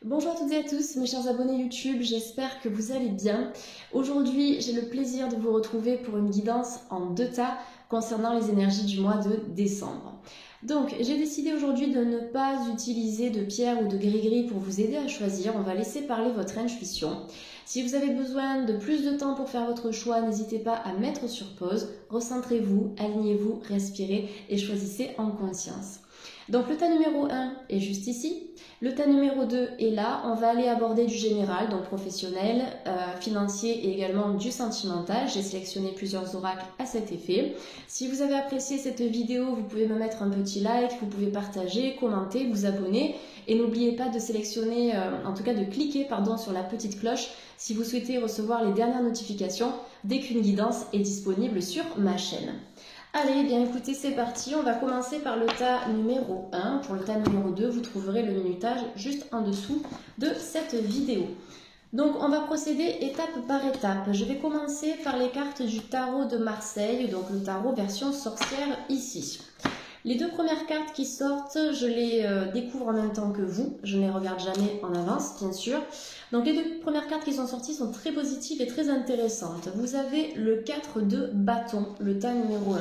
Bonjour à toutes et à tous mes chers abonnés YouTube, j'espère que vous allez bien. Aujourd'hui j'ai le plaisir de vous retrouver pour une guidance en 2 tas concernant les énergies du mois de décembre. Donc j'ai décidé aujourd'hui de ne pas utiliser de pierre ou de gris-gris pour vous aider à choisir, on va laisser parler votre intuition. Si vous avez besoin de plus de temps pour faire votre choix, n'hésitez pas à mettre sur pause, recentrez-vous, alignez-vous, respirez et choisissez en conscience. Donc le tas numéro 1 est juste ici, le tas numéro 2 est là, on va aller aborder du général, donc professionnel, financier et également du sentimental. J'ai sélectionné plusieurs oracles à cet effet. Si vous avez apprécié cette vidéo, vous pouvez me mettre un petit like, vous pouvez partager, commenter, vous abonner et n'oubliez pas de sélectionner, en tout cas de cliquer sur la petite cloche si vous souhaitez recevoir les dernières notifications dès qu'une guidance est disponible sur ma chaîne. Allez, bien écoutez, c'est parti. On va commencer par le tas numéro 1. Pour le tas numéro 2, vous trouverez le minutage juste en dessous de cette vidéo. Donc, on va procéder étape par étape. Je vais commencer par les cartes du tarot de Marseille, donc le tarot version sorcière ici. Les 2 premières cartes qui sortent, je les découvre en même temps que vous. Je ne les regarde jamais en avance, bien sûr. Donc les 2 premières cartes qui sont sorties sont très positives et très intéressantes. Vous avez le 4 de bâton, le tas numéro 1.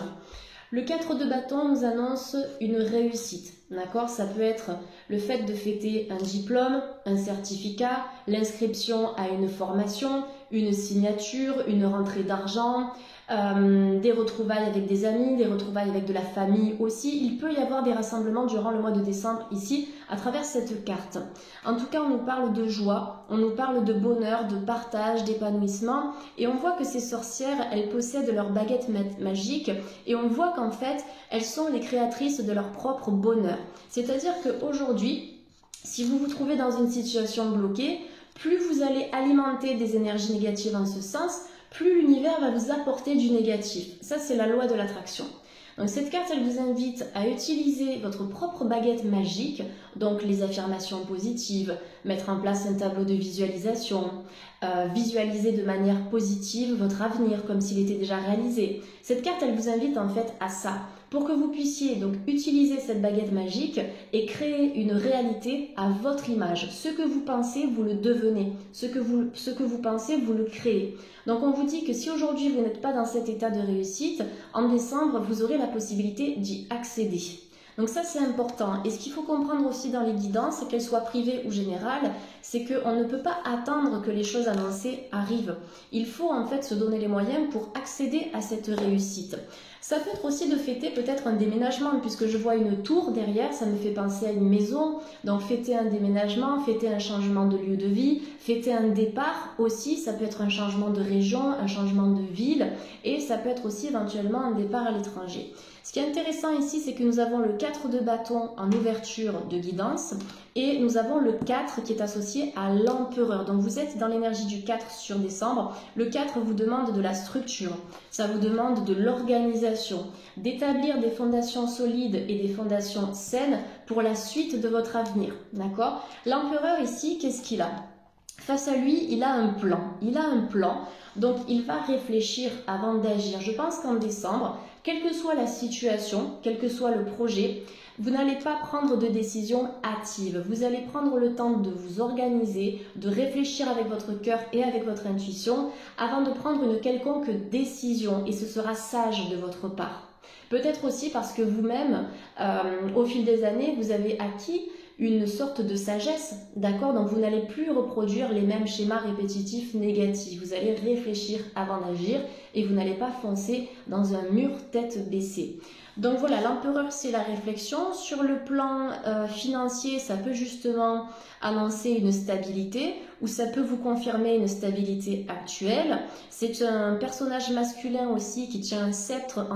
Le 4 de bâton nous annonce une réussite, d'accord? Ça peut être le fait de fêter un diplôme, un certificat, l'inscription à une formation, une signature, une rentrée d'argent, des retrouvailles avec des amis, des retrouvailles avec de la famille aussi. Il peut y avoir des rassemblements durant le mois de décembre ici à travers cette carte. En tout cas, on nous parle de joie, on nous parle de bonheur, de partage, d'épanouissement et on voit que ces sorcières, elles possèdent leur baguette magique et on voit qu'en fait, elles sont les créatrices de leur propre bonheur. C'est-à-dire qu'aujourd'hui, si vous vous trouvez dans une situation bloquée, plus vous allez alimenter des énergies négatives en ce sens, plus l'univers va vous apporter du négatif. Ça, c'est la loi de l'attraction. Donc cette carte, elle vous invite à utiliser votre propre baguette magique, donc les affirmations positives, mettre en place un tableau de visualisation, visualiser de manière positive votre avenir comme s'il était déjà réalisé. Cette carte, elle vous invite en fait à ça, pour que vous puissiez donc utiliser cette baguette magique et créer une réalité à votre image. Ce que vous pensez, vous le devenez. Ce que vous pensez, vous le créez. Donc on vous dit que si aujourd'hui vous n'êtes pas dans cet état de réussite, en décembre, vous aurez la possibilité d'y accéder. Donc ça, c'est important. Et ce qu'il faut comprendre aussi dans les guidances, qu'elles soient privées ou générales, c'est qu'on ne peut pas attendre que les choses annoncées arrivent. Il faut en fait se donner les moyens pour accéder à cette réussite. Ça peut être aussi de fêter peut-être un déménagement, puisque je vois une tour derrière, ça me fait penser à une maison. Donc fêter un déménagement, fêter un changement de lieu de vie, fêter un départ aussi, ça peut être un changement de région, un changement de ville, et ça peut être aussi éventuellement un départ à l'étranger. Ce qui est intéressant ici, c'est que nous avons le 4 de bâton en ouverture de guidance et nous avons le 4 qui est associé à l'empereur. Donc vous êtes dans l'énergie du 4 sur décembre. Le 4 vous demande de la structure, ça vous demande de l'organisation, d'établir des fondations solides et des fondations saines pour la suite de votre avenir. D'accord? L'empereur ici, qu'est-ce qu'il a? Face à lui, il a un plan. Il a un plan, donc il va réfléchir avant d'agir. Je pense qu'en décembre, quelle que soit la situation, quel que soit le projet, vous n'allez pas prendre de décision hâtive. Vous allez prendre le temps de vous organiser, de réfléchir avec votre cœur et avec votre intuition avant de prendre une quelconque décision et ce sera sage de votre part. Peut-être aussi parce que vous-même, au fil des années, vous avez acquis une sorte de sagesse, d'accord? Donc vous n'allez plus reproduire les mêmes schémas répétitifs négatifs. Vous allez réfléchir avant d'agir et vous n'allez pas foncer dans un mur tête baissée. Donc voilà, l'empereur, c'est la réflexion. Sur le plan financier, ça peut justement annoncer une stabilité ou ça peut vous confirmer une stabilité actuelle. C'est un personnage masculin aussi qui tient un sceptre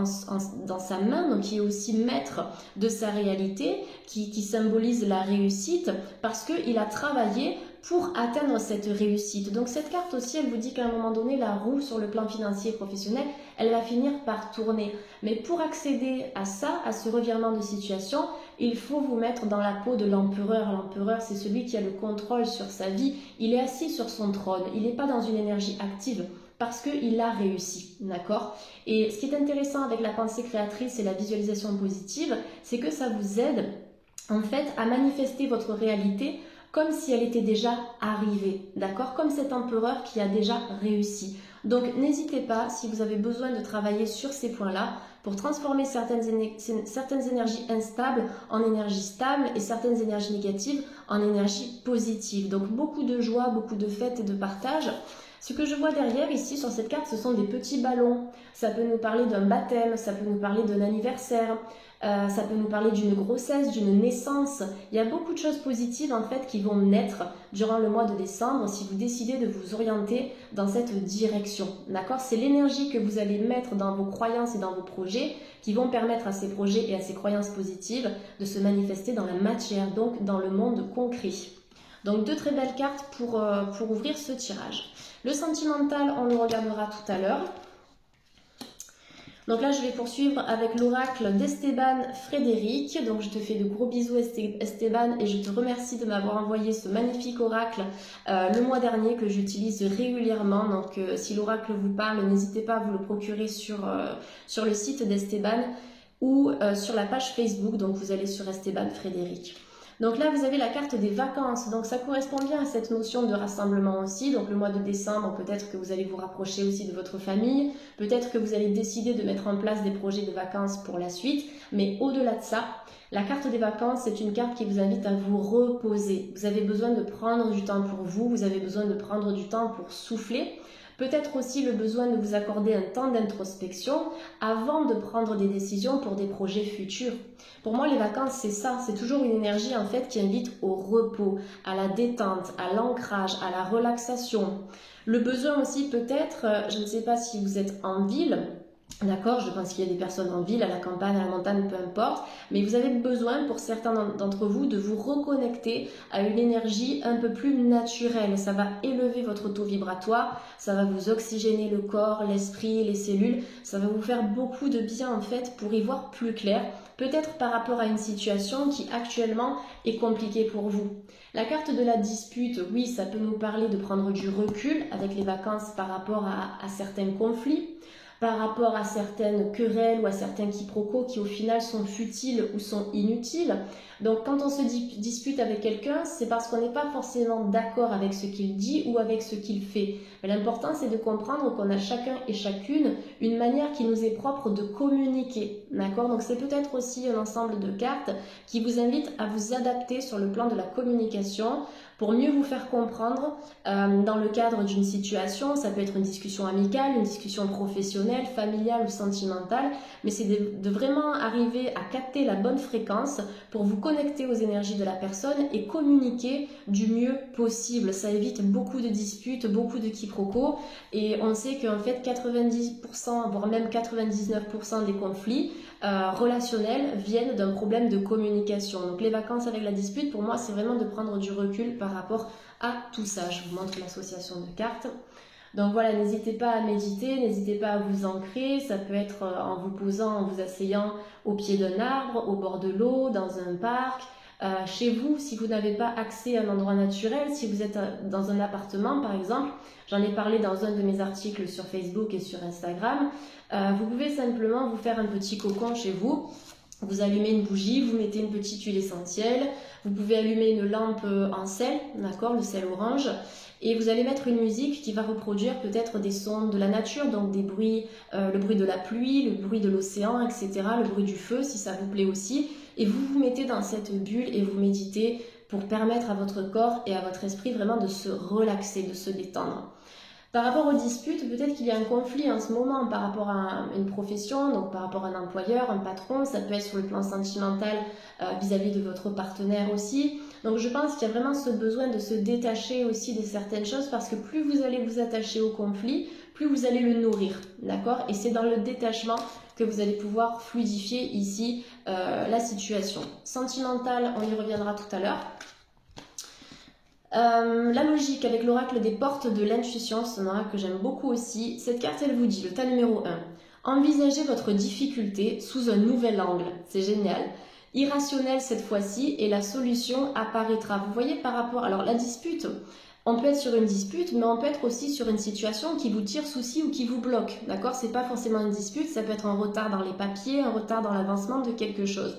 dans sa main, donc qui est aussi maître de sa réalité, qui symbolise la réussite parce qu'il a travaillé pour atteindre cette réussite. Donc cette carte aussi, elle vous dit qu'à un moment donné, la roue sur le plan financier et professionnel, elle va finir par tourner. Mais pour accéder à ça, à ce revirement de situation, il faut vous mettre dans la peau de l'empereur. L'empereur, c'est celui qui a le contrôle sur sa vie. Il est assis sur son trône. Il n'est pas dans une énergie active parce qu'il a réussi, d'accord? Et ce qui est intéressant avec la pensée créatrice et la visualisation positive, c'est que ça vous aide en fait à manifester votre réalité comme si elle était déjà arrivée, d'accord? Comme cet empereur qui a déjà réussi. Donc n'hésitez pas, si vous avez besoin de travailler sur ces points-là, pour transformer certaines énergies instables en énergies stables et certaines énergies négatives en énergies positives. Donc beaucoup de joie, beaucoup de fêtes et de partage. Ce que je vois derrière ici sur cette carte, ce sont des petits ballons. Ça peut nous parler d'un baptême, ça peut nous parler d'un anniversaire, ça peut nous parler d'une grossesse, d'une naissance. Il y a beaucoup de choses positives en fait qui vont naître durant le mois de décembre si vous décidez de vous orienter dans cette direction. D'accord? C'est l'énergie que vous allez mettre dans vos croyances et dans vos projets qui vont permettre à ces projets et à ces croyances positives de se manifester dans la matière, donc dans le monde concret. Donc deux très belles cartes pour ouvrir ce tirage. Le sentimental, on le regardera tout à l'heure. Donc là, je vais poursuivre avec l'oracle d'Esteban Frédéric. Donc je te fais de gros bisous Esteban et je te remercie de m'avoir envoyé ce magnifique oracle le mois dernier que j'utilise régulièrement. Donc si l'oracle vous parle, n'hésitez pas à vous le procurer sur le site d'Esteban ou sur la page Facebook. Donc vous allez sur Esteban Frédéric. Donc là, vous avez la carte des vacances. Donc ça correspond bien à cette notion de rassemblement aussi. Donc le mois de décembre, peut-être que vous allez vous rapprocher aussi de votre famille. Peut-être que vous allez décider de mettre en place des projets de vacances pour la suite. Mais au-delà de ça, la carte des vacances, c'est une carte qui vous invite à vous reposer. Vous avez besoin de prendre du temps pour vous. Vous avez besoin de prendre du temps pour souffler. Peut-être aussi le besoin de vous accorder un temps d'introspection avant de prendre des décisions pour des projets futurs. Pour moi, les vacances, c'est ça. C'est toujours une énergie en fait qui invite au repos, à la détente, à l'ancrage, à la relaxation. Le besoin aussi peut-être, je ne sais pas si vous êtes en ville, d'accord, je pense qu'il y a des personnes en ville, à la campagne, à la montagne, peu importe, mais vous avez besoin pour certains d'entre vous de vous reconnecter à une énergie un peu plus naturelle. Ça va élever votre taux vibratoire, ça va vous oxygéner le corps, l'esprit, les cellules, ça va vous faire beaucoup de bien en fait pour y voir plus clair, peut-être par rapport à une situation qui actuellement est compliquée pour vous. La carte de la dispute, oui, ça peut nous parler de prendre du recul avec les vacances par rapport à certains conflits, par rapport à certaines querelles ou à certains quiproquos qui au final sont futiles ou sont inutiles. Donc quand on se dispute avec quelqu'un, c'est parce qu'on n'est pas forcément d'accord avec ce qu'il dit ou avec ce qu'il fait. Mais l'important c'est de comprendre qu'on a chacun et chacune une manière qui nous est propre de communiquer. D'accord? Donc c'est peut-être aussi un ensemble de cartes qui vous invite à vous adapter sur le plan de la communication pour mieux vous faire comprendre dans le cadre d'une situation. Ça peut être une discussion amicale, une discussion professionnelle, familiale ou sentimentale, mais c'est de vraiment arriver à capter la bonne fréquence pour vous connecter aux énergies de la personne et communiquer du mieux possible. Ça évite beaucoup de disputes, beaucoup de quiproquos, et on sait qu'en fait 90% voire même 99% des conflits relationnels viennent d'un problème de communication. Donc les vacances avec la dispute, pour moi, c'est vraiment de prendre du recul par rapport à tout ça. Je vous montre l'association de cartes. Donc voilà, n'hésitez pas à méditer, n'hésitez pas à vous ancrer. Ça peut être en vous posant, en vous asseyant au pied d'un arbre, au bord de l'eau, dans un parc, chez vous, si vous n'avez pas accès à un endroit naturel, si vous êtes dans un appartement par exemple. J'en ai parlé dans un de mes articles sur Facebook et sur Instagram. Vous pouvez simplement vous faire un petit cocon chez vous. Vous allumez une bougie, vous mettez une petite huile essentielle, vous pouvez allumer une lampe en sel, d'accord, le sel orange, et vous allez mettre une musique qui va reproduire peut-être des sons de la nature, donc des bruits, le bruit de la pluie, le bruit de l'océan, etc., le bruit du feu si ça vous plaît aussi, et vous vous mettez dans cette bulle et vous méditez pour permettre à votre corps et à votre esprit vraiment de se relaxer, de se détendre. Par rapport aux disputes, peut-être qu'il y a un conflit en ce moment par rapport à une profession, donc par rapport à un employeur, un patron, ça peut être sur le plan sentimental vis-à-vis de votre partenaire aussi. Donc je pense qu'il y a vraiment ce besoin de se détacher aussi de certaines choses parce que plus vous allez vous attacher au conflit, plus vous allez le nourrir, d'accord? Et c'est dans le détachement que vous allez pouvoir fluidifier ici la situation. Sentimentale, on y reviendra tout à l'heure. La logique avec l'oracle des portes de l'intuition, c'est un oracle que j'aime beaucoup aussi. Cette carte, elle vous dit, le tas numéro 1, envisagez votre difficulté sous un nouvel angle. C'est génial. Irrationnel cette fois-ci et la solution apparaîtra. Vous voyez par rapport, alors la dispute, on peut être sur une dispute, mais on peut être aussi sur une situation qui vous tire souci ou qui vous bloque. D'accord? C'est pas forcément une dispute, ça peut être un retard dans les papiers, un retard dans l'avancement de quelque chose.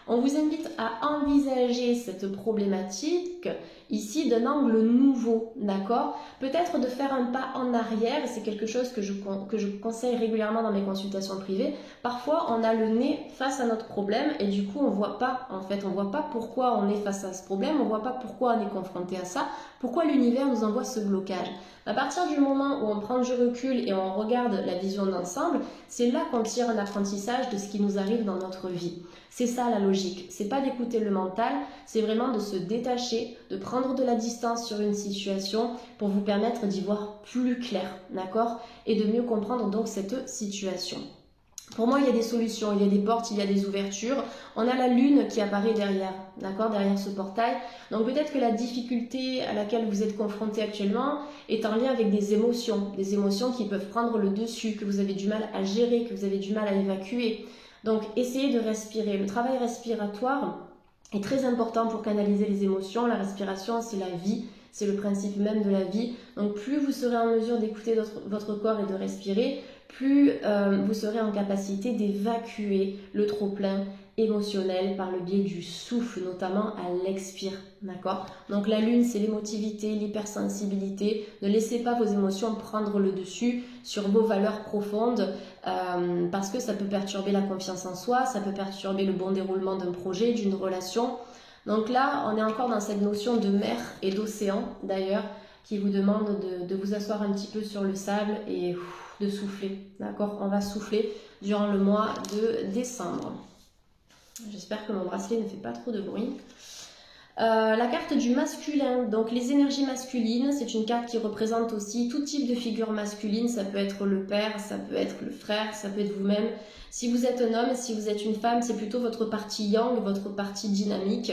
On vous invite à envisager cette problématique ici d'un angle nouveau, d'accord? Peut-être de faire un pas en arrière, c'est quelque chose que je conseille régulièrement dans mes consultations privées. Parfois, on a le nez face à notre problème et du coup, on voit pas, en fait, on voit pas pourquoi on est face à ce problème, on voit pas pourquoi on est confronté à ça, pourquoi l'univers nous envoie ce blocage. À partir du moment où on prend du recul et on regarde la vision d'ensemble, c'est là qu'on tire un apprentissage de ce qui nous arrive dans notre vie. C'est ça la logique, c'est pas d'écouter le mental, c'est vraiment de se détacher, de prendre de la distance sur une situation pour vous permettre d'y voir plus clair, d'accord? Et de mieux comprendre donc cette situation. Pour moi, il y a des solutions, il y a des portes, il y a des ouvertures. On a la lune qui apparaît derrière, d'accord, derrière ce portail. Donc peut-être que la difficulté à laquelle vous êtes confronté actuellement est en lien avec des émotions qui peuvent prendre le dessus, que vous avez du mal à gérer, que vous avez du mal à évacuer. Donc essayez de respirer. Le travail respiratoire est très important pour canaliser les émotions. La respiration, c'est la vie. C'est le principe même de la vie. Donc plus vous serez en mesure d'écouter votre corps et de respirer, plus vous serez en capacité d'évacuer le trop-plein émotionnel par le biais du souffle, notamment à l'expire, d'accord? Donc la lune, c'est l'émotivité, l'hypersensibilité. Ne laissez pas vos émotions prendre le dessus sur vos valeurs profondes parce que ça peut perturber la confiance en soi, ça peut perturber le bon déroulement d'un projet, d'une relation. Donc là, on est encore dans cette notion de mer et d'océan, d'ailleurs, qui vous demande de vous asseoir un petit peu sur le sable et de souffler, d'accord? On va souffler durant le mois de décembre. J'espère que mon bracelet ne fait pas trop de bruit. La carte du masculin, donc les énergies masculines, c'est une carte qui représente aussi tout type de figure masculine. Ça peut être le père, ça peut être le frère, ça peut être vous-même. Si vous êtes un homme, si vous êtes une femme, c'est plutôt votre partie yang, votre partie dynamique.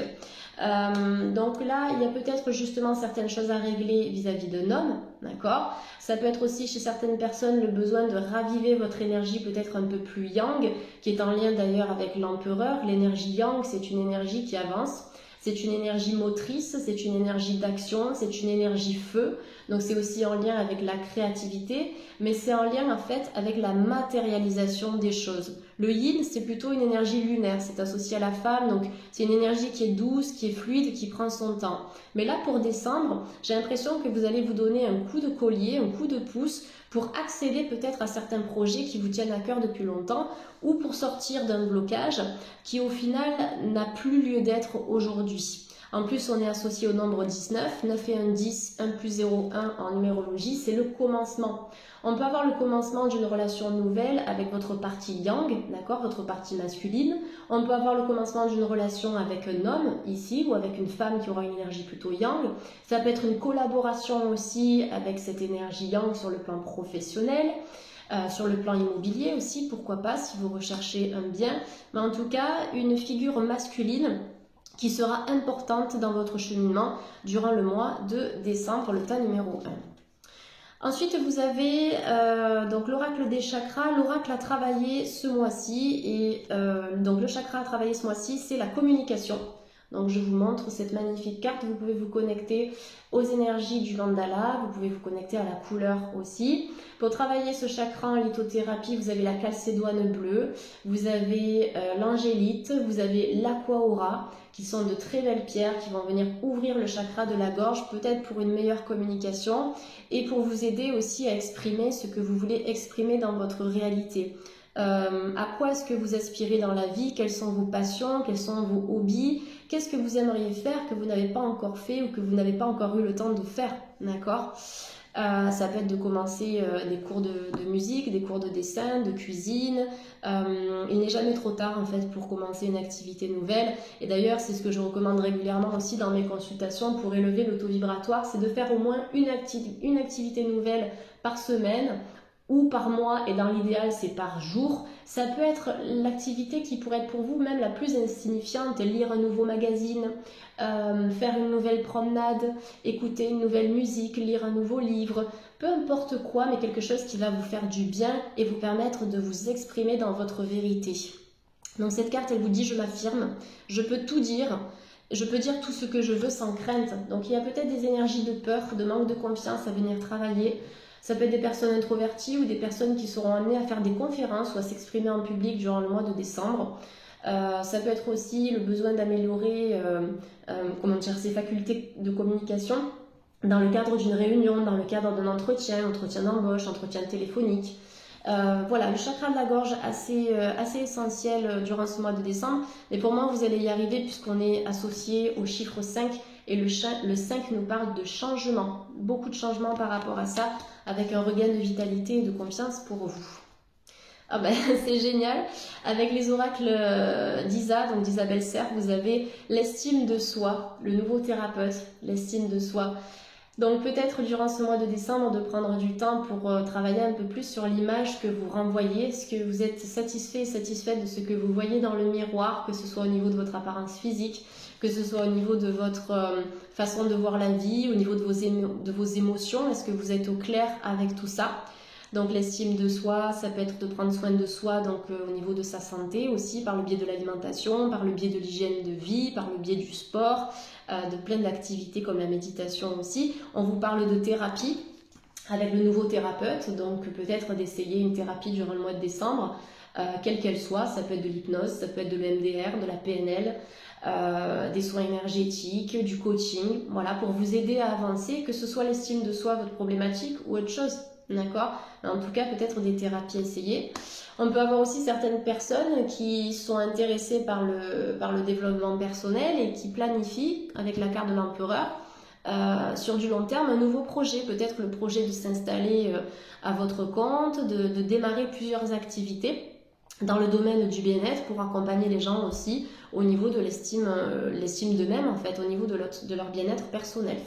Donc là, il y a peut-être justement certaines choses à régler vis-à-vis d'un homme, d'accord? Ça peut être aussi chez certaines personnes le besoin de raviver votre énergie peut-être un peu plus yang, qui est en lien d'ailleurs avec l'empereur. L'énergie yang, c'est une énergie qui avance. C'est une énergie motrice, c'est une énergie d'action, c'est une énergie feu. Donc c'est aussi en lien avec la créativité, mais c'est en lien en fait avec la matérialisation des choses. Le yin, c'est plutôt une énergie lunaire, c'est associé à la femme, donc c'est une énergie qui est douce, qui est fluide, qui prend son temps. Mais là pour décembre, j'ai l'impression que vous allez vous donner un coup de collier, un coup de pouce pour accéder peut-être à certains projets qui vous tiennent à cœur depuis longtemps ou pour sortir d'un blocage qui au final n'a plus lieu d'être aujourd'hui. En plus, on est associé au nombre 19, 9 et 1, 10, 1 plus 0, 1 en numérologie, c'est le commencement. On peut avoir le commencement d'une relation nouvelle avec votre partie yang, d'accord, votre partie masculine. On peut avoir le commencement d'une relation avec un homme ici ou avec une femme qui aura une énergie plutôt yang. Ça peut être une collaboration aussi avec cette énergie yang sur le plan professionnel. Sur le plan immobilier aussi, pourquoi pas, si vous recherchez un bien. Mais en tout cas, une figure masculine qui sera importante dans votre cheminement durant le mois de décembre, le tas numéro 1. Ensuite, vous avez donc l'oracle des chakras. L'oracle a travaillé ce mois-ci et donc le chakra à travailler ce mois-ci, c'est la communication. Donc je vous montre cette magnifique carte. Vous pouvez vous connecter aux énergies du mandala, vous pouvez vous connecter à la couleur aussi. Pour travailler ce chakra en lithothérapie, vous avez la calcédoine bleue, vous avez l'angélite, vous avez l'aquaora, qui sont de très belles pierres qui vont venir ouvrir le chakra de la gorge, peut-être pour une meilleure communication et pour vous aider aussi à exprimer ce que vous voulez exprimer dans votre réalité. À quoi est-ce que vous aspirez dans la vie? Quelles sont vos passions? Quels sont vos hobbies? Qu'est-ce que vous aimeriez faire que vous n'avez pas encore fait ou que vous n'avez pas encore eu le temps de faire? D'accord? Ça peut être de commencer des cours de musique, des cours de dessin, de cuisine. Il n'est jamais trop tard en fait pour commencer une activité nouvelle. Et d'ailleurs, c'est ce que je recommande régulièrement aussi dans mes consultations pour élever l'auto-vibratoire, c'est de faire au moins une activité nouvelle par semaine ou par mois, et dans l'idéal c'est par jour. Ça peut être l'activité qui pourrait être pour vous même la plus insignifiante, lire un nouveau magazine, faire une nouvelle promenade, écouter une nouvelle musique, lire un nouveau livre, peu importe quoi, mais quelque chose qui va vous faire du bien et vous permettre de vous exprimer dans votre vérité. Donc cette carte, elle vous dit: je m'affirme, je peux tout dire, je peux dire tout ce que je veux sans crainte. Donc il y a peut-être des énergies de peur, de manque de confiance à venir travailler. Ça peut être des personnes introverties ou des personnes qui seront amenées à faire des conférences ou à s'exprimer en public durant le mois de décembre. Ça peut être aussi le besoin d'améliorer ses facultés de communication dans le cadre d'une réunion, dans le cadre d'un entretien d'embauche, entretien téléphonique. Voilà, le chakra de la gorge assez essentiel durant ce mois de décembre. Mais pour moi, vous allez y arriver puisqu'on est associé au chiffre 5 et le 5 nous parle de changement. Beaucoup de changements par rapport à ça, avec un regain de vitalité et de confiance pour vous. Ah ben, c'est génial. Avec les oracles d'Isa, donc d'Isabelle Serre, vous avez l'estime de soi, le nouveau thérapeute, l'estime de soi. Donc peut-être durant ce mois de décembre de prendre du temps pour travailler un peu plus sur l'image que vous renvoyez, est-ce que vous êtes satisfait et satisfaite de ce que vous voyez dans le miroir, que ce soit au niveau de votre apparence physique, que ce soit au niveau de votre façon de voir la vie, au niveau de vos émotions, est-ce que vous êtes au clair avec tout ça? Donc l'estime de soi, ça peut être de prendre soin de soi donc au niveau de sa santé aussi, par le biais de l'alimentation, par le biais de l'hygiène de vie, par le biais du sport, de plein d'activités comme la méditation aussi. On vous parle de thérapie avec le nouveau thérapeute, donc peut-être d'essayer une thérapie durant le mois de décembre, quelle qu'elle soit. Ça peut être de l'hypnose, ça peut être de l'EMDR, de la PNL, des soins énergétiques, du coaching, voilà, pour vous aider à avancer, que ce soit l'estime de soi, votre problématique ou autre chose. D'accord? En tout cas, peut-être des thérapies essayées. On peut avoir aussi certaines personnes qui sont intéressées par le développement personnel et qui planifient, avec la carte de l'empereur, sur du long terme, un nouveau projet. Peut-être le projet de s'installer à votre compte, de démarrer plusieurs activités dans le domaine du bien-être pour accompagner les gens aussi au niveau de l'estime d'eux-mêmes, en fait, au niveau de leur bien-être personnel.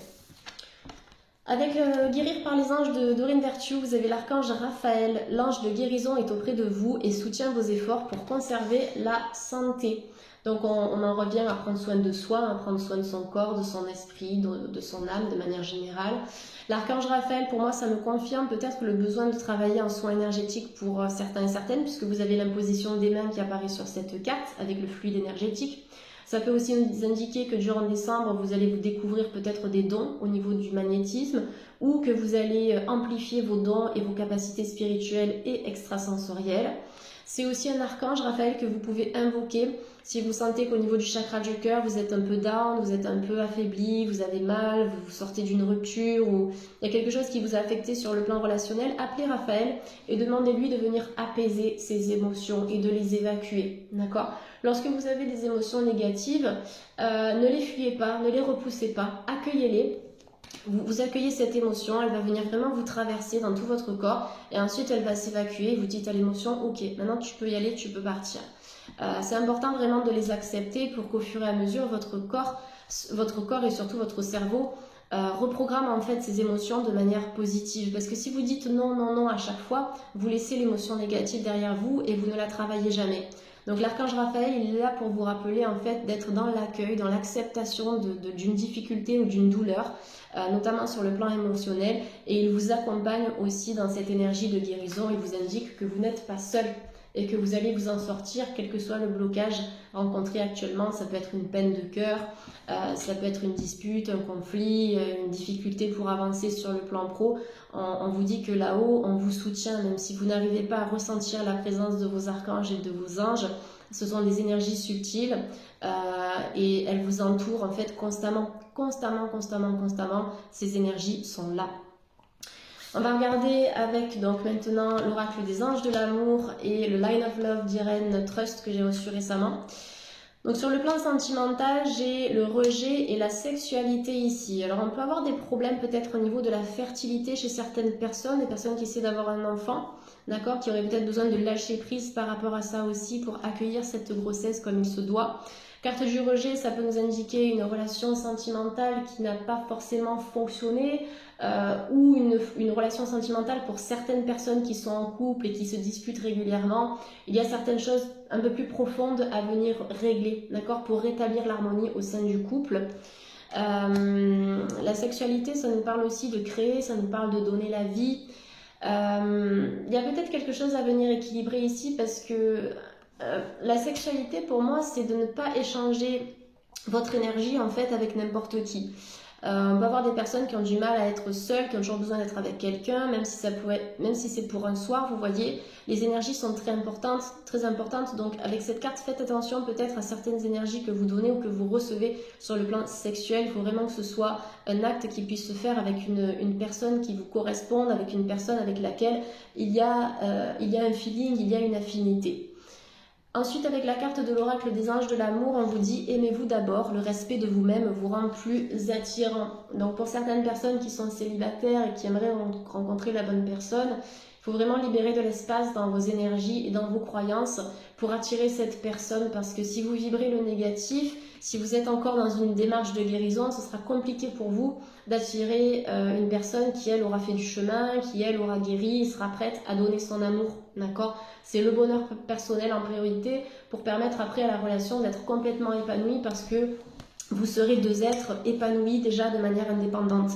Avec guérir par les anges de Dorine Virtue, vous avez l'archange Raphaël. L'ange de guérison est auprès de vous et soutient vos efforts pour conserver la santé. Donc on en revient à prendre soin de soi, à prendre soin de son corps, de son esprit, de son âme de manière générale. L'archange Raphaël, pour moi, ça me confirme peut-être le besoin de travailler en soins énergétiques pour certains et certaines, puisque vous avez l'imposition des mains qui apparaît sur cette carte avec le fluide énergétique. Ça peut aussi nous indiquer que durant décembre, vous allez vous découvrir peut-être des dons au niveau du magnétisme ou que vous allez amplifier vos dons et vos capacités spirituelles et extrasensorielles. C'est aussi un archange, Raphaël, que vous pouvez invoquer si vous sentez qu'au niveau du chakra du cœur, vous êtes un peu down, vous êtes un peu affaibli, vous avez mal, vous sortez d'une rupture ou il y a quelque chose qui vous a affecté sur le plan relationnel. Appelez Raphaël et demandez-lui de venir apaiser ces émotions et de les évacuer. D'accord ? Lorsque vous avez des émotions négatives, ne les fuyez pas, ne les repoussez pas, accueillez-les. Vous accueillez cette émotion, elle va venir vraiment vous traverser dans tout votre corps et ensuite elle va s'évacuer. Vous dites à l'émotion, ok, maintenant tu peux y aller, tu peux partir. C'est important vraiment de les accepter pour qu'au fur et à mesure, votre corps et surtout votre cerveau reprogramme en fait ces émotions de manière positive. Parce que si vous dites non, non, non à chaque fois, vous laissez l'émotion négative derrière vous et vous ne la travaillez jamais. Donc l'archange Raphaël, il est là pour vous rappeler en fait d'être dans l'accueil, dans l'acceptation d'une difficulté ou d'une douleur, notamment sur le plan émotionnel, et il vous accompagne aussi dans cette énergie de guérison. Il vous indique que vous n'êtes pas seul et que vous allez vous en sortir, quel que soit le blocage rencontré actuellement. Ça peut être une peine de cœur, ça peut être une dispute, un conflit, une difficulté pour avancer sur le plan pro. On vous dit que là-haut, on vous soutient, même si vous n'arrivez pas à ressentir la présence de vos archanges et de vos anges. Ce sont des énergies subtiles et elles vous entourent en fait constamment. Ces énergies sont là. On va regarder avec donc maintenant l'oracle des anges de l'amour et le Line of Love d'Irene Trust que j'ai reçu récemment. Donc sur le plan sentimental, j'ai le rejet et la sexualité ici. Alors on peut avoir des problèmes peut-être au niveau de la fertilité chez certaines personnes, des personnes qui essaient d'avoir un enfant, d'accord, qui auraient peut-être besoin de lâcher prise par rapport à ça aussi pour accueillir cette grossesse comme il se doit. Carte du rejet, ça peut nous indiquer une relation sentimentale qui n'a pas forcément fonctionné ou une relation sentimentale pour certaines personnes qui sont en couple et qui se disputent régulièrement. Il y a certaines choses un peu plus profondes à venir régler, d'accord, pour rétablir l'harmonie au sein du couple. La sexualité, ça nous parle aussi de créer, ça nous parle de donner la vie. Il y a peut-être quelque chose à venir équilibrer ici parce que la sexualité pour moi c'est de ne pas échanger votre énergie en fait avec n'importe qui. On peut avoir des personnes qui ont du mal à être seules, qui ont toujours besoin d'être avec quelqu'un, même si c'est pour un soir, vous voyez, les énergies sont très importantes, très importantes. Donc avec cette carte, faites attention peut-être à certaines énergies que vous donnez ou que vous recevez sur le plan sexuel. Il faut vraiment que ce soit un acte qui puisse se faire avec une personne qui vous corresponde, avec une personne avec laquelle il y a un feeling, il y a une affinité. Ensuite, avec la carte de l'oracle des anges de l'amour, on vous dit aimez-vous d'abord, le respect de vous-même vous rend plus attirant. Donc pour certaines personnes qui sont célibataires et qui aimeraient rencontrer la bonne personne, il faut vraiment libérer de l'espace dans vos énergies et dans vos croyances pour attirer cette personne, parce que si vous vibrez le négatif, si vous êtes encore dans une démarche de guérison, ce sera compliqué pour vous d'attirer une personne qui, elle, aura fait du chemin, qui, elle, aura guéri et sera prête à donner son amour, d'accord? C'est le bonheur personnel en priorité pour permettre après à la relation d'être complètement épanouie, parce que vous serez deux êtres épanouis déjà de manière indépendante.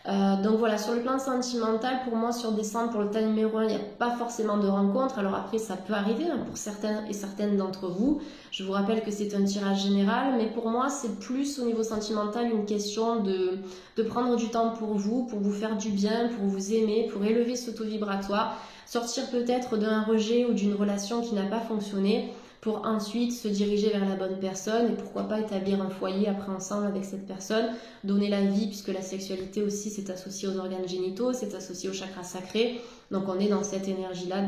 Donc voilà, sur le plan sentimental, pour moi sur décembre, pour le tas numéro 1, il n'y a pas forcément de rencontre. Alors après, ça peut arriver pour certains et certaines d'entre vous. Je vous rappelle que c'est un tirage général, mais pour moi, c'est plus au niveau sentimental une question de prendre du temps pour vous faire du bien, pour vous aimer, pour élever ce taux vibratoire, sortir peut-être d'un rejet ou d'une relation qui n'a pas fonctionné, pour ensuite se diriger vers la bonne personne et pourquoi pas établir un foyer après ensemble avec cette personne, donner la vie, puisque la sexualité aussi c'est associé aux organes génitaux, c'est associé au chakra sacré, donc on est dans cette énergie-là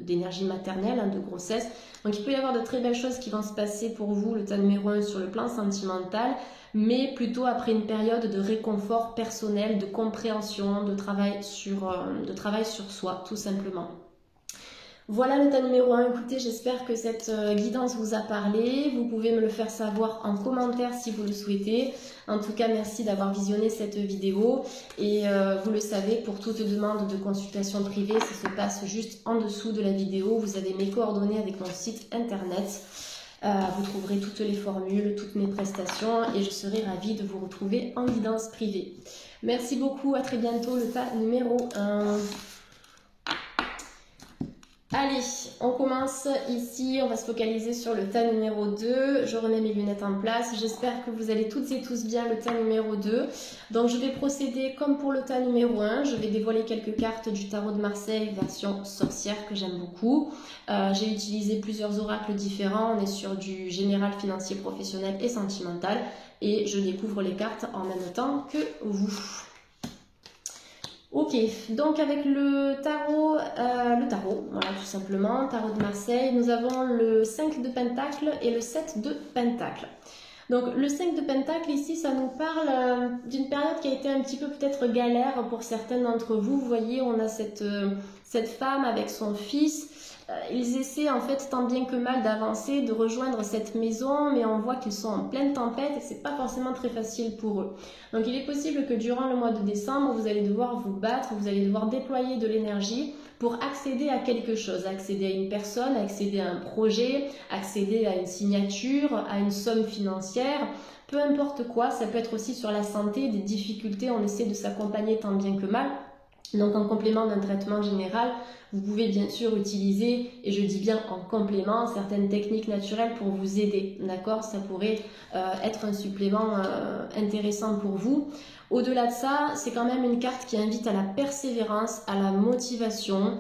d'énergie maternelle, de grossesse. Donc il peut y avoir de très belles choses qui vont se passer pour vous, le tas numéro 1 sur le plan sentimental, mais plutôt après une période de réconfort personnel, de compréhension, de travail sur soi, tout simplement. Voilà le tas numéro 1, écoutez, j'espère que cette guidance vous a parlé. Vous pouvez me le faire savoir en commentaire si vous le souhaitez. En tout cas, merci d'avoir visionné cette vidéo. Et vous le savez, pour toute demande de consultation privée, ça se passe juste en dessous de la vidéo. Vous avez mes coordonnées avec mon site internet. Vous trouverez toutes les formules, toutes mes prestations et je serai ravie de vous retrouver en guidance privée. Merci beaucoup, à très bientôt, le tas numéro 1. Allez, on commence ici, on va se focaliser sur le tas numéro 2. Je remets mes lunettes en place. J'espère que vous allez toutes et tous bien le tas numéro 2. Donc je vais procéder comme pour le tas numéro 1. Je vais dévoiler quelques cartes du tarot de Marseille, version sorcière, que j'aime beaucoup. J'ai utilisé plusieurs oracles différents. On est sur du général, financier, professionnel et sentimental. Et je découvre les cartes en même temps que vous. Ok, donc avec le tarot, voilà tout simplement, tarot de Marseille, nous avons le 5 de Pentacle et le 7 de Pentacle. Donc le 5 de Pentacle ici, ça nous parle d'une période qui a été un petit peu peut-être galère pour certains d'entre vous. Vous voyez, on a cette femme avec son fils. Ils essaient en fait tant bien que mal d'avancer, de rejoindre cette maison, mais on voit qu'ils sont en pleine tempête et c'est pas forcément très facile pour eux. Donc il est possible que durant le mois de décembre, vous allez devoir vous battre, vous allez devoir déployer de l'énergie pour accéder à quelque chose, accéder à une personne, accéder à un projet, accéder à une signature, à une somme financière. Peu importe quoi, ça peut être aussi sur la santé, des difficultés, on essaie de s'accompagner tant bien que mal. Donc en complément d'un traitement général, vous pouvez bien sûr utiliser, et je dis bien en complément, certaines techniques naturelles pour vous aider, d'accord? Ça pourrait être un supplément intéressant pour vous. Au-delà de ça, c'est quand même une carte qui invite à la persévérance, à la motivation,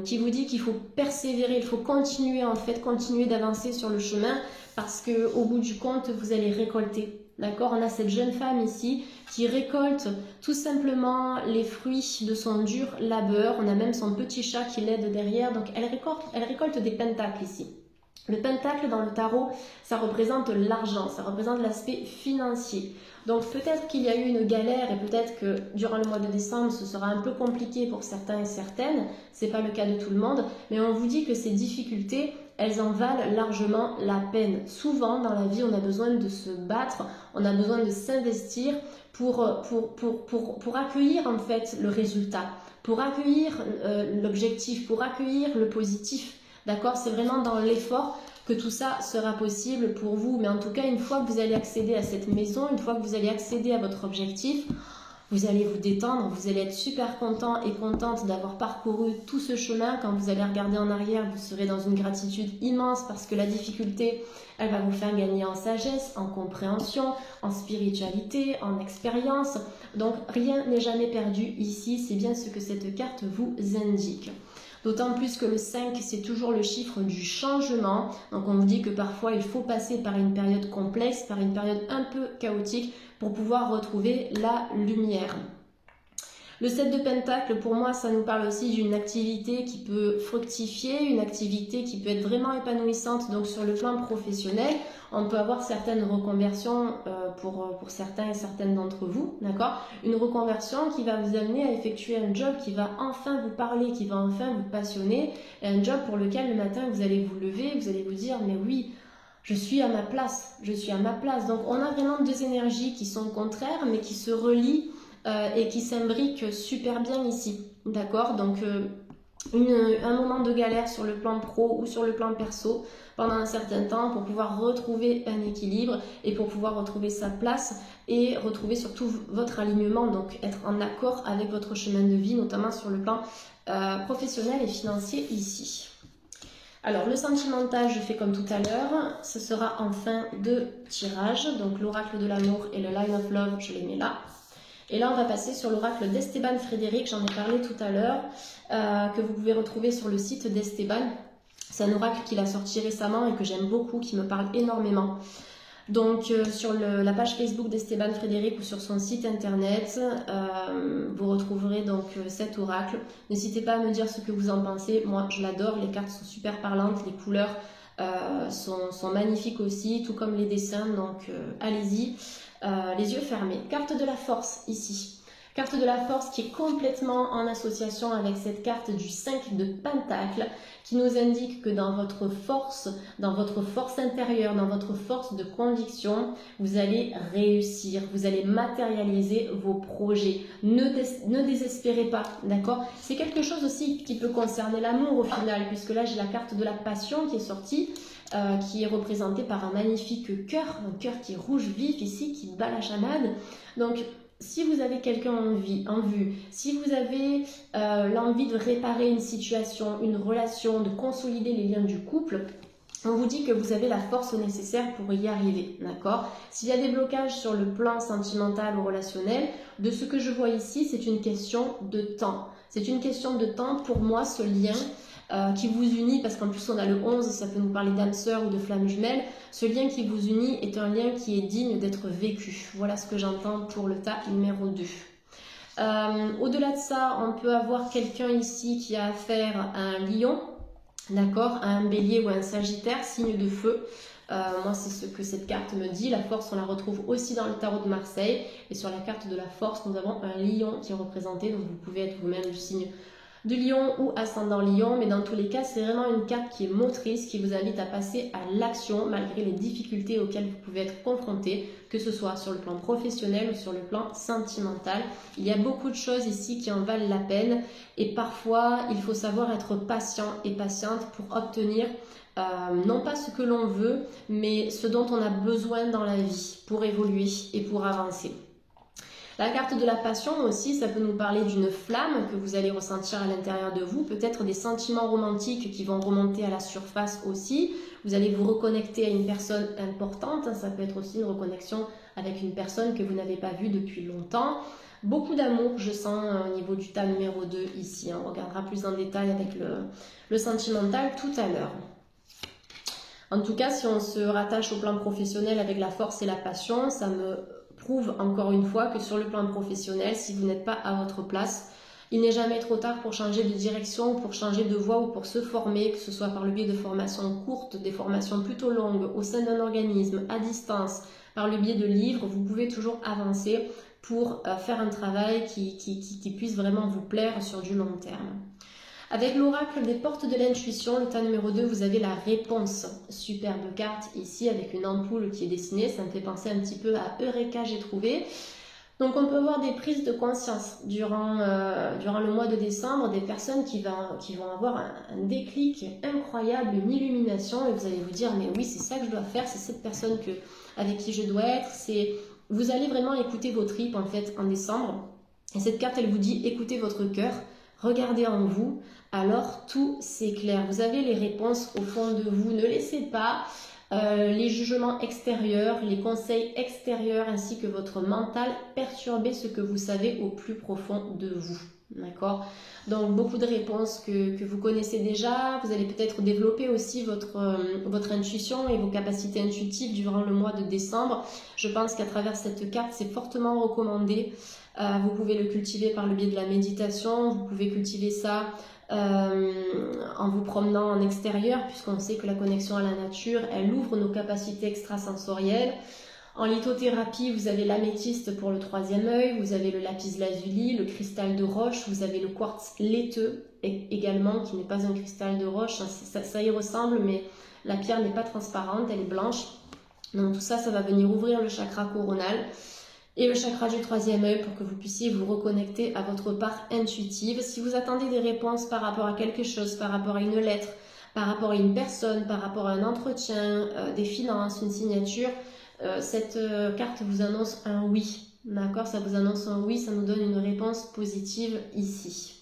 qui vous dit qu'il faut persévérer, il faut continuer en fait, continuer d'avancer sur le chemin, parce qu'au bout du compte, vous allez récolter. D'accord, on a cette jeune femme ici qui récolte tout simplement les fruits de son dur labeur. On a même son petit chat qui l'aide derrière. Donc elle récolte des pentacles ici. Le pentacle dans le tarot, ça représente l'argent, ça représente l'aspect financier. Donc peut-être qu'il y a eu une galère et peut-être que durant le mois de décembre, ce sera un peu compliqué pour certains et certaines. C'est pas le cas de tout le monde, mais on vous dit que ces difficultés, elles en valent largement la peine. Souvent dans la vie, on a besoin de se battre, on a besoin de s'investir pour accueillir en fait le résultat, pour accueillir l'objectif, pour accueillir le positif. D'accord, c'est vraiment dans l'effort que tout ça sera possible pour vous. Mais en tout cas, une fois que vous allez accéder à cette maison, une fois que vous allez accéder à votre objectif, Vous allez vous détendre, vous allez être super content et contente d'avoir parcouru tout ce chemin. Quand vous allez regarder en arrière, vous serez dans une gratitude immense parce que la difficulté, elle va vous faire gagner en sagesse, en compréhension, en spiritualité, en expérience. Donc rien n'est jamais perdu ici, c'est bien ce que cette carte vous indique. D'autant plus que le 5, c'est toujours le chiffre du changement. Donc on vous dit que parfois il faut passer par une période complexe, par une période un peu chaotique pour pouvoir retrouver la lumière. Le 7 de Pentacle, pour moi, ça nous parle aussi d'une activité qui peut fructifier, une activité qui peut être vraiment épanouissante. Donc sur le plan professionnel, on peut avoir certaines reconversions pour certains et certaines d'entre vous, d'accord? Une reconversion qui va vous amener à effectuer un job qui va enfin vous parler, qui va enfin vous passionner, et un job pour lequel le matin vous allez vous lever, vous allez vous dire mais oui, je suis à ma place, je suis à ma place. Donc on a vraiment deux énergies qui sont contraires mais qui se relient et qui s'imbriquent super bien ici, d'accord? Donc un moment de galère sur le plan pro ou sur le plan perso pendant un certain temps pour pouvoir retrouver un équilibre et pour pouvoir retrouver sa place et retrouver surtout votre alignement, donc être en accord avec votre chemin de vie, notamment sur le plan professionnel et financier ici. Alors le sentimental, je fais comme tout à l'heure, ce sera en fin de tirage, donc l'oracle de l'amour et le line of love, je les mets là. Et là, on va passer sur l'oracle d'Esteban Frédéric, j'en ai parlé tout à l'heure, que vous pouvez retrouver sur le site d'Esteban. C'est un oracle qu'il a sorti récemment et que j'aime beaucoup, qui me parle énormément. Donc, sur la page Facebook d'Esteban Frédéric ou sur son site internet, vous retrouverez donc cet oracle. N'hésitez pas à me dire ce que vous en pensez. Moi, je l'adore, les cartes sont super parlantes, les couleurs sont magnifiques aussi, tout comme les dessins, donc allez-y. Les yeux fermés. Carte de la force ici. Carte de la force qui est complètement en association avec cette carte du 5 de Pentacle qui nous indique que dans votre force intérieure, dans votre force de conviction, vous allez réussir, vous allez matérialiser vos projets. Ne désespérez pas, d'accord? C'est quelque chose aussi qui peut concerner l'amour au final, puisque là j'ai la carte de la passion qui est sortie. Qui est représenté par un magnifique cœur, un cœur qui est rouge vif ici, qui bat la chamade. Donc, si vous avez quelqu'un en vue, si vous avez l'envie de réparer une situation, une relation, de consolider les liens du couple, on vous dit que vous avez la force nécessaire pour y arriver, d'accord? S'il y a des blocages sur le plan sentimental ou relationnel, de ce que je vois ici, c'est une question de temps. C'est une question de temps pour moi, ce lien qui vous unit, parce qu'en plus on a le 11, ça peut nous parler d'âme sœur ou de flamme jumelle. Ce lien qui vous unit est un lien qui est digne d'être vécu. Voilà ce que j'entends pour le tas numéro 2. Au-delà de ça, on peut avoir quelqu'un ici qui a affaire à un lion, d'accord, à un bélier ou à un sagittaire, signe de feu. Moi, c'est ce que cette carte me dit. La force, on la retrouve aussi dans le tarot de Marseille. Et sur la carte de la force, nous avons un lion qui est représenté. Donc, vous pouvez être vous-même du signe de lion ou ascendant lion, mais dans tous les cas, c'est vraiment une carte qui est motrice, qui vous invite à passer à l'action malgré les difficultés auxquelles vous pouvez être confronté, que ce soit sur le plan professionnel ou sur le plan sentimental. Il y a beaucoup de choses ici qui en valent la peine et parfois, il faut savoir être patient et patiente pour obtenir non pas ce que l'on veut, mais ce dont on a besoin dans la vie pour évoluer et pour avancer. La carte de la passion aussi, ça peut nous parler d'une flamme que vous allez ressentir à l'intérieur de vous, peut-être des sentiments romantiques qui vont remonter à la surface aussi. Vous allez vous reconnecter à une personne importante, ça peut être aussi une reconnexion avec une personne que vous n'avez pas vue depuis longtemps. Beaucoup d'amour, je sens au niveau du tas numéro 2 ici. On regardera plus en détail avec le sentimental tout à l'heure. En tout cas, si on se rattache au plan professionnel avec la force et la passion, ça me prouve encore une fois que sur le plan professionnel, si vous n'êtes pas à votre place, il n'est jamais trop tard pour changer de direction, pour changer de voie ou pour se former, que ce soit par le biais de formations courtes, des formations plutôt longues, au sein d'un organisme, à distance, par le biais de livres, vous pouvez toujours avancer pour faire un travail qui puisse vraiment vous plaire sur du long terme. Avec l'oracle des portes de l'intuition, le tas numéro 2, vous avez la réponse. Superbe carte ici avec une ampoule qui est dessinée. Ça me fait penser un petit peu à Eureka, j'ai trouvé. Donc on peut avoir des prises de conscience durant le mois de décembre, des personnes qui vont avoir un déclic incroyable, une illumination et vous allez vous dire mais oui c'est ça que je dois faire, c'est cette personne avec qui je dois être. Vous allez vraiment écouter vos tripes en fait en décembre. Et cette carte, elle vous dit, écoutez votre cœur, regardez en vous, alors tout s'éclaire. Vous avez les réponses au fond de vous. Ne laissez pas les jugements extérieurs, les conseils extérieurs ainsi que votre mental perturber ce que vous savez au plus profond de vous. D'accord? Donc beaucoup de réponses que vous connaissez déjà. Vous allez peut-être développer aussi votre intuition et vos capacités intuitives durant le mois de décembre. Je pense qu'à travers cette carte, c'est fortement recommandé. Vous pouvez le cultiver par le biais de la méditation. Vous pouvez cultiver ça en vous promenant en extérieur, puisqu'on sait que la connexion à la nature, elle ouvre nos capacités extrasensorielles. En lithothérapie, vous avez l'améthyste pour le troisième œil, vous avez le lapis-lazuli, le cristal de roche, vous avez le quartz laiteux également, qui n'est pas un cristal de roche, ça y ressemble, mais la pierre n'est pas transparente, elle est blanche. Donc tout ça, ça va venir ouvrir le chakra coronal et le chakra du troisième œil pour que vous puissiez vous reconnecter à votre part intuitive. Si vous attendez des réponses par rapport à quelque chose, par rapport à une lettre, par rapport à une personne, par rapport à un entretien, des finances, une signature, cette carte vous annonce un oui. D'accord? Ça vous annonce un oui, ça nous donne une réponse positive ici.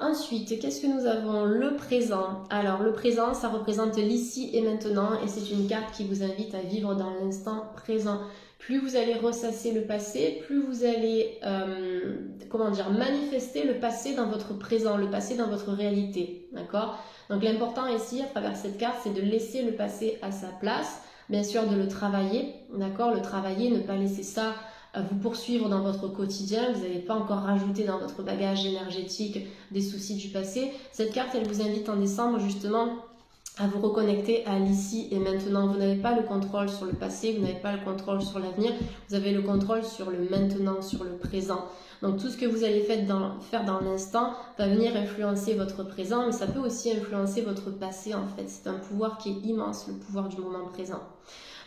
Ensuite, qu'est-ce que nous avons? Le présent. Alors, le présent, ça représente l'ici et maintenant et c'est une carte qui vous invite à vivre dans l'instant présent. Plus vous allez ressasser le passé, plus vous allez, manifester le passé dans votre présent, le passé dans votre réalité. D'accord? Donc, l'important ici, à travers cette carte, c'est de laisser le passé à sa place. Bien sûr, de le travailler. D'accord? Le travailler, ne pas laisser ça vous poursuivre dans votre quotidien, vous n'allez pas encore rajouter dans votre bagage énergétique des soucis du passé. Cette carte, elle vous invite en décembre justement à vous reconnecter à l'ici et maintenant. Vous n'avez pas le contrôle sur le passé, vous n'avez pas le contrôle sur l'avenir, vous avez le contrôle sur le maintenant, sur le présent. Donc tout ce que vous allez faire dans l'instant va venir influencer votre présent, mais ça peut aussi influencer votre passé en fait. C'est un pouvoir qui est immense, le pouvoir du moment présent.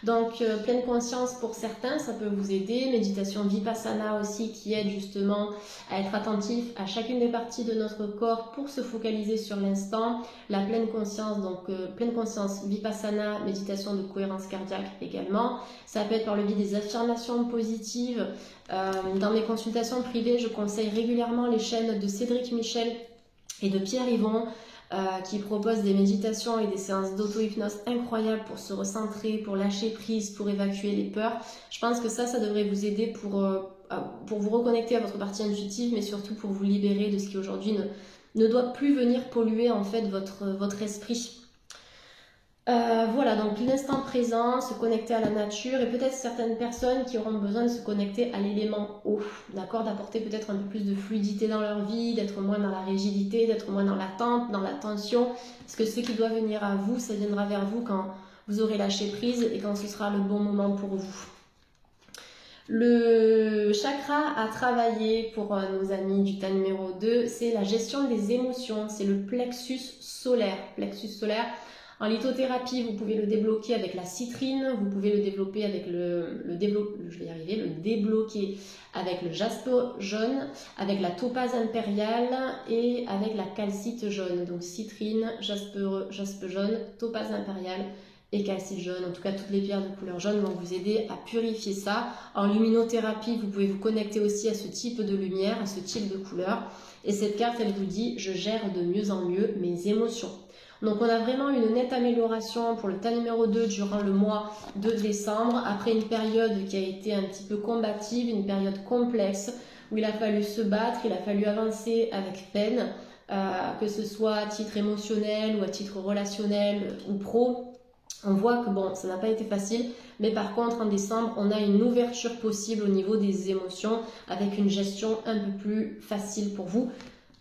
Donc, pleine conscience pour certains, ça peut vous aider. Méditation Vipassana aussi qui aide justement à être attentif à chacune des parties de notre corps pour se focaliser sur l'instant. La pleine conscience, donc pleine conscience Vipassana, méditation de cohérence cardiaque également. Ça peut être par le biais des affirmations positives. Dans mes consultations privées, je conseille régulièrement les chaînes de Cédric Michel et de Pierre Yvon, qui propose des méditations et des séances d'auto-hypnose incroyables pour se recentrer, pour lâcher prise, pour évacuer les peurs. Je pense que ça devrait vous aider pour vous reconnecter à votre partie intuitive, mais surtout pour vous libérer de ce qui aujourd'hui ne doit plus venir polluer en fait votre esprit. Voilà, donc l'instant présent, se connecter à la nature et peut-être certaines personnes qui auront besoin de se connecter à l'élément eau, d'accord, d'apporter peut-être un peu plus de fluidité dans leur vie, d'être moins dans la rigidité, d'être moins dans l'attente, dans la tension, parce que ce qui doit venir à vous, ça viendra vers vous quand vous aurez lâché prise et quand ce sera le bon moment pour vous. Le chakra à travailler pour nos amis du tas numéro 2, c'est la gestion des émotions, c'est le plexus solaire. Plexus solaire. En lithothérapie, vous pouvez le débloquer avec la citrine, vous pouvez le développer avec le débloquer avec le jaspe jaune, avec la topaze impériale et avec la calcite jaune. Donc citrine, jaspe jaune, topaze impériale et calcite jaune. En tout cas, toutes les pierres de couleur jaune vont vous aider à purifier ça. En luminothérapie, vous pouvez vous connecter aussi à ce type de lumière, à ce type de couleur. Et cette carte, elle vous dit « Je gère de mieux en mieux mes émotions ». Donc on a vraiment une nette amélioration pour le tas numéro 2 durant le mois de décembre, après une période qui a été un petit peu combative, une période complexe, où il a fallu se battre, il a fallu avancer avec peine, que ce soit à titre émotionnel ou à titre relationnel ou pro. On voit que bon, ça n'a pas été facile, mais par contre en décembre, on a une ouverture possible au niveau des émotions, avec une gestion un peu plus facile pour vous.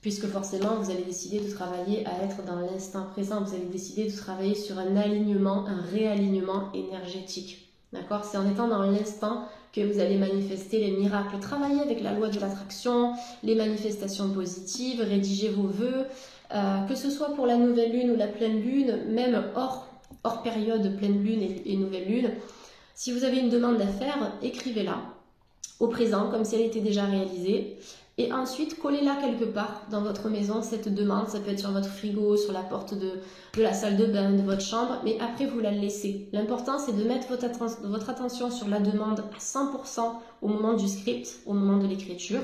Puisque forcément, vous allez décider de travailler à être dans l'instant présent. Vous allez décider de travailler sur un alignement, un réalignement énergétique. D'accord? C'est en étant dans l'instant que vous allez manifester les miracles. Travaillez avec la loi de l'attraction, les manifestations positives, rédigez vos vœux. Que ce soit pour la nouvelle lune ou la pleine lune, même hors période pleine lune et nouvelle lune, si vous avez une demande à faire, écrivez-la au présent, comme si elle était déjà réalisée. Et ensuite, collez-la quelque part dans votre maison, cette demande. Ça peut être sur votre frigo, sur la porte de la salle de bain, de votre chambre. Mais après, vous la laissez. L'important, c'est de mettre votre attention sur la demande à 100% au moment du script, au moment de l'écriture.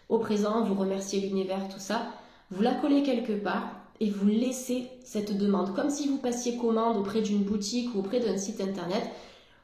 Au présent, vous remerciez l'univers, tout ça. Vous la collez quelque part et vous laissez cette demande. Comme si vous passiez commande auprès d'une boutique ou auprès d'un site internet.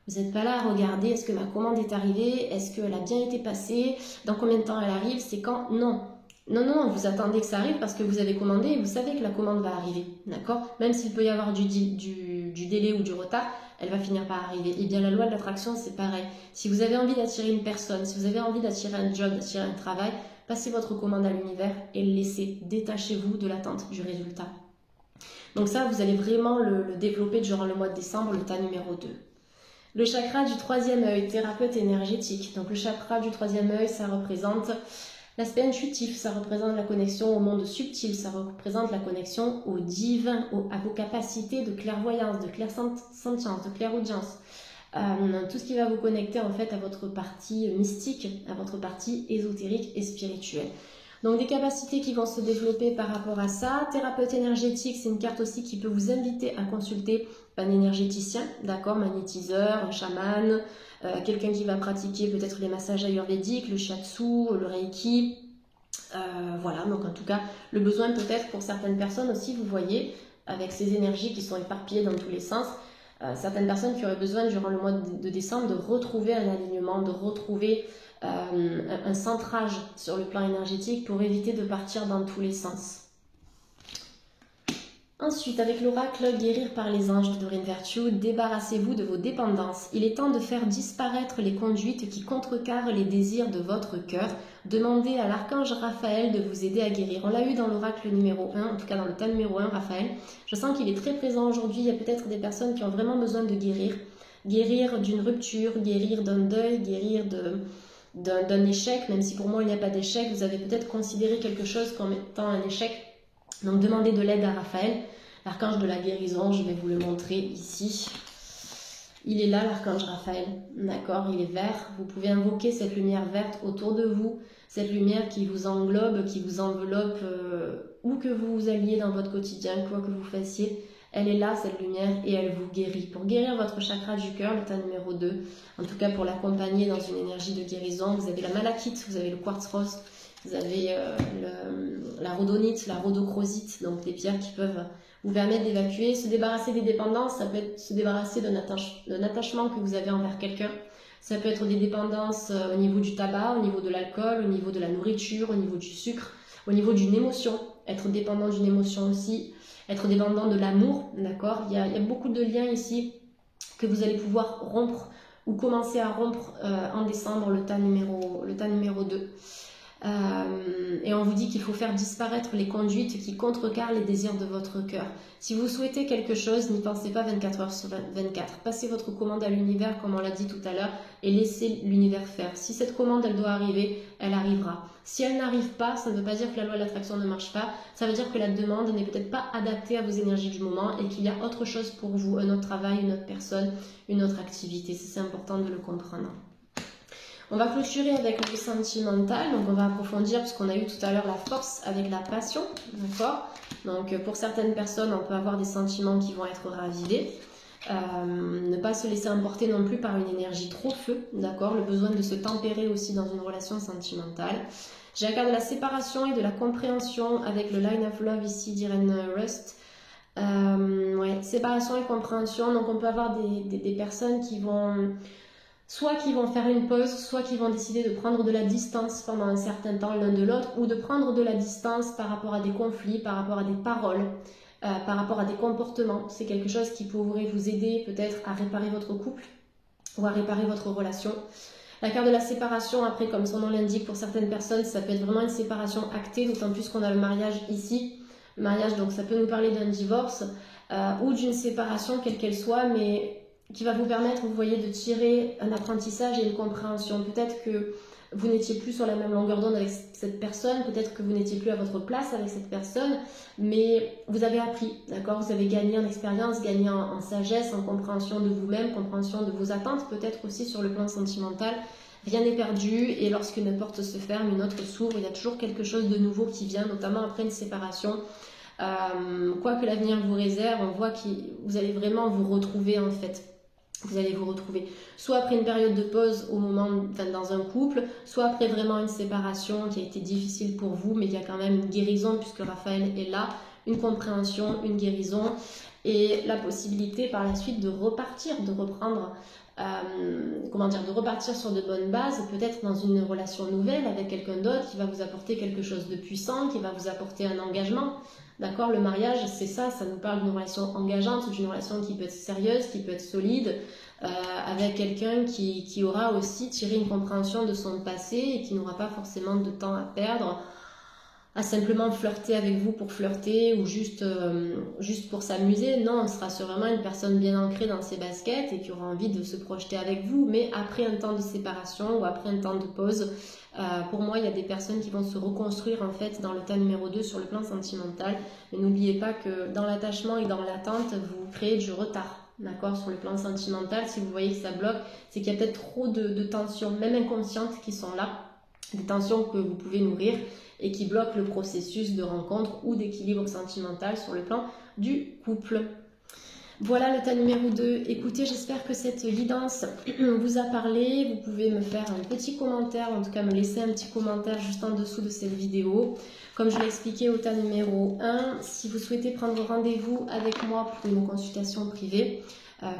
Vous n'êtes pas là à regarder, est-ce que ma commande est arrivée, est-ce qu'elle a bien été passée, dans combien de temps elle arrive, c'est quand? Non. Non, non, vous attendez que ça arrive parce que vous avez commandé et vous savez que la commande va arriver, d'accord? Même s'il peut y avoir du délai ou du retard, elle va finir par arriver. Et bien la loi de l'attraction, c'est pareil. Si vous avez envie d'attirer une personne, si vous avez envie d'attirer un job, d'attirer un travail, passez votre commande à l'univers et le laissez. Détachez-vous de l'attente du résultat. Donc ça, vous allez vraiment le développer durant le mois de décembre, le tas numéro 2. Le chakra du troisième œil, thérapeute énergétique. Donc le chakra du troisième œil, ça représente l'aspect intuitif, ça représente la connexion au monde subtil, ça représente la connexion au divin, à vos capacités de clairvoyance, de clairsentience, de clairaudience. Tout ce qui va vous connecter en fait à votre partie mystique, à votre partie ésotérique et spirituelle. Donc des capacités qui vont se développer par rapport à ça. Thérapeute énergétique, c'est une carte aussi qui peut vous inviter à consulter un énergéticien, d'accord, magnétiseur, un chaman, quelqu'un qui va pratiquer peut-être les massages ayurvédiques, le shiatsu, le reiki. Voilà, donc en tout cas, le besoin peut-être pour certaines personnes aussi, vous voyez, avec ces énergies qui sont éparpillées dans tous les sens, certaines personnes qui auraient besoin durant le mois de décembre de retrouver un alignement, de retrouver un centrage sur le plan énergétique pour éviter de partir dans tous les sens. Ensuite, avec l'oracle Guérir par les anges de Doreen Virtue, débarrassez-vous de vos dépendances. Il est temps de faire disparaître les conduites qui contrecarrent les désirs de votre cœur. Demandez à l'archange Raphaël de vous aider à guérir. On l'a eu dans l'oracle numéro 1, en tout cas dans le tas numéro 1, Raphaël. Je sens qu'il est très présent aujourd'hui. Il y a peut-être des personnes qui ont vraiment besoin de guérir. Guérir d'une rupture, guérir d'un deuil, guérir d'un échec, même si pour moi il n'y a pas d'échec. Vous avez peut-être considéré quelque chose comme étant un échec. Donc demandez de l'aide à Raphaël, l'archange de la guérison, je vais vous le montrer ici. Il est là, l'archange Raphaël, d'accord, il est vert. Vous pouvez invoquer cette lumière verte autour de vous, cette lumière qui vous englobe, qui vous enveloppe, où que vous alliez dans votre quotidien, quoi que vous fassiez. Elle est là, cette lumière, et elle vous guérit. Pour guérir votre chakra du cœur, l'état numéro 2, en tout cas pour l'accompagner dans une énergie de guérison, vous avez la malachite, vous avez le quartz rose, vous avez la rhodonite, la rhodochrosite, donc des pierres qui peuvent vous permettre d'évacuer, se débarrasser des dépendances. Ça peut être se débarrasser d'un attachement que vous avez envers quelqu'un. Ça peut être des dépendances au niveau du tabac, au niveau de l'alcool, au niveau de la nourriture, au niveau du sucre, au niveau d'une émotion. Être dépendant d'une émotion aussi, être dépendant de l'amour, d'accord. Il y a beaucoup de liens ici que vous allez pouvoir rompre ou commencer à rompre en décembre, le tas numéro 2. Et on vous dit qu'il faut faire disparaître les conduites qui contrecarrent les désirs de votre cœur. Si vous souhaitez quelque chose, n'y pensez pas 24 heures sur 24. Passez votre commande à l'univers, comme on l'a dit tout à l'heure, et laissez l'univers faire. Si cette commande, elle doit arriver, elle arrivera. Si elle n'arrive pas, ça ne veut pas dire que la loi de l'attraction ne marche pas. Ça veut dire que la demande n'est peut-être pas adaptée à vos énergies du moment et qu'il y a autre chose pour vous, un autre travail, une autre personne, une autre activité. C'est important de le comprendre. On va clôturer avec le sentimental, donc on va approfondir puisqu'on a eu tout à l'heure la force avec la passion, d'accord. Donc pour certaines personnes, on peut avoir des sentiments qui vont être ravivés. Ne pas se laisser emporter non plus par une énergie trop feu, d'accord. Le besoin de se tempérer aussi dans une relation sentimentale. J'ai la carte de la séparation et de la compréhension avec le Line of Love ici d'Irene Rust. Séparation et compréhension, donc on peut avoir des personnes qui vont... soit qui vont faire une pause, soit qui vont décider de prendre de la distance pendant un certain temps l'un de l'autre, ou de prendre de la distance par rapport à des conflits, par rapport à des paroles, par rapport à des comportements. C'est quelque chose qui pourrait vous aider peut-être à réparer votre couple ou à réparer votre relation. La carte de la séparation, après, comme son nom l'indique, pour certaines personnes, ça peut être vraiment une séparation actée, d'autant plus qu'on a le mariage ici. Le mariage, donc ça peut nous parler d'un divorce ou d'une séparation, quelle qu'elle soit, mais qui va vous permettre, vous voyez, de tirer un apprentissage et une compréhension. Peut-être que vous n'étiez plus sur la même longueur d'onde avec cette personne, peut-être que vous n'étiez plus à votre place avec cette personne, mais vous avez appris, d'accord. Vous avez gagné en expérience, gagné en sagesse, en compréhension de vous-même, compréhension de vos attentes, peut-être aussi sur le plan sentimental. Rien n'est perdu et lorsqu'une porte se ferme, une autre s'ouvre. Il y a toujours quelque chose de nouveau qui vient, notamment après une séparation. Quoi que l'avenir vous réserve, on voit que vous allez vraiment vous retrouver en fait. Vous allez vous retrouver soit après une période de pause dans un couple, soit après vraiment une séparation qui a été difficile pour vous, mais il y a quand même une guérison puisque Raphaël est là, une compréhension, une guérison et la possibilité par la suite de repartir, de reprendre, de repartir sur de bonnes bases, peut-être dans une relation nouvelle avec quelqu'un d'autre qui va vous apporter quelque chose de puissant, qui va vous apporter un engagement. D'accord, le mariage, c'est ça nous parle d'une relation engageante, d'une relation qui peut être sérieuse, qui peut être solide, avec quelqu'un qui aura aussi tiré une compréhension de son passé et qui n'aura pas forcément de temps à perdre à simplement flirter avec vous pour flirter ou juste pour s'amuser. Non, on sera sur vraiment une personne bien ancrée dans ses baskets et qui aura envie de se projeter avec vous, mais après un temps de séparation ou après un temps de pause. Pour moi, il y a des personnes qui vont se reconstruire en fait dans le tas numéro 2 sur le plan sentimental. Mais n'oubliez pas que dans l'attachement et dans l'attente, vous créez du retard. D'accord, sur le plan sentimental, si vous voyez que ça bloque, c'est qu'il y a peut-être trop de tensions, même inconscientes, qui sont là, des tensions que vous pouvez nourrir et qui bloquent le processus de rencontre ou d'équilibre sentimental sur le plan du couple. Voilà le tas numéro 2. Écoutez, j'espère que cette guidance vous a parlé. Vous pouvez me faire un petit commentaire, en tout cas me laisser un petit commentaire juste en dessous de cette vidéo. Comme je l'ai expliqué au tas numéro 1, si vous souhaitez prendre rendez-vous avec moi pour une consultation privée,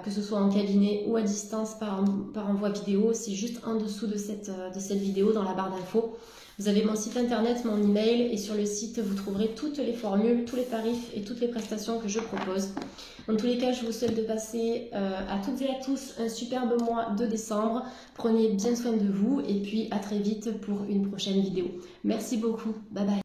que ce soit en cabinet ou à distance par envoi vidéo, c'est juste en dessous de cette vidéo dans la barre d'infos. Vous avez mon site internet, mon email et sur le site vous trouverez toutes les formules, tous les tarifs et toutes les prestations que je propose. Dans tous les cas, je vous souhaite de passer à toutes et à tous un superbe mois de décembre. Prenez bien soin de vous et puis à très vite pour une prochaine vidéo. Merci beaucoup, bye bye.